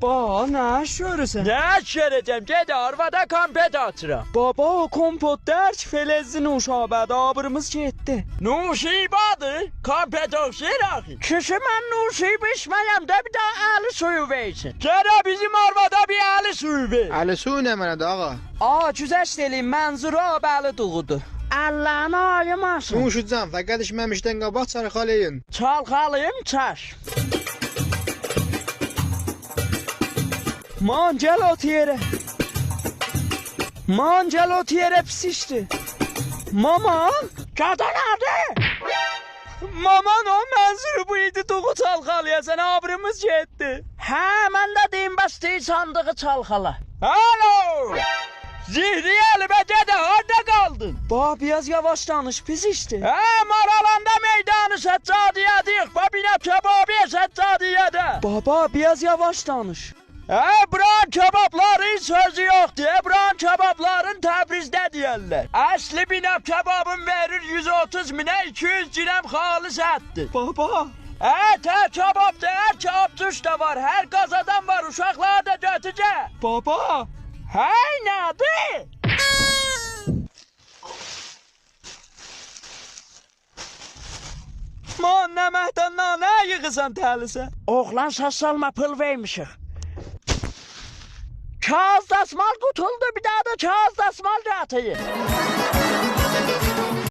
Ba, nə iş görürsən? Nə iş görəcəm? Ged arvada kompet açıram. Baba, kompot dərk felezli nuşabədə abırımız getdi. Nuşibadır. Kompet oxşayır axı. Kişi mən nuşib içməyəm də bir daha əli suyu versin. Gələ bizim arvada bir əli suyu ver. Əli suyu nə mənədir ağa? Güzəşt eləyim, mənzuru abəli duğudur. Əllərini ayımasın. Nuşucam, fəqət içməmişdən qabaq çarxalayın. Çalxalıyım, çaş. Man, gəl ot yerə. Man, gəl ot yerə pis işdi. Mama, Qadan adı. maman o mənzuru bu idi, duğu çalxalayasan, abrımız getdi. Hə, mən də deyim, bəs deyil sandığı çalxala. Alo. Zihriye be dede orada kaldın. Ba, biraz yavaş danış, pis işdi. Maralanda meydanı seccadiyedik. Babine kebabı seccadiyede. Baba, biraz yavaş danış. Ebran kebapların sözü yoktu. Ebran kebapların Təbrizdə deyirlər. Asli binem kebabın verir 130 mine 200 dirhem halis etdi. Baba, Her kebapta her kebapçış da var. Her gazadan var. Uşaklar da götüce. baba. Hey nedir? Man, nə məhdandan nə yığısan təlisə? Oğlan səs salma pıl vermişik. Kağız dasmal tutuldu bir daha da kağız dasmal atayım.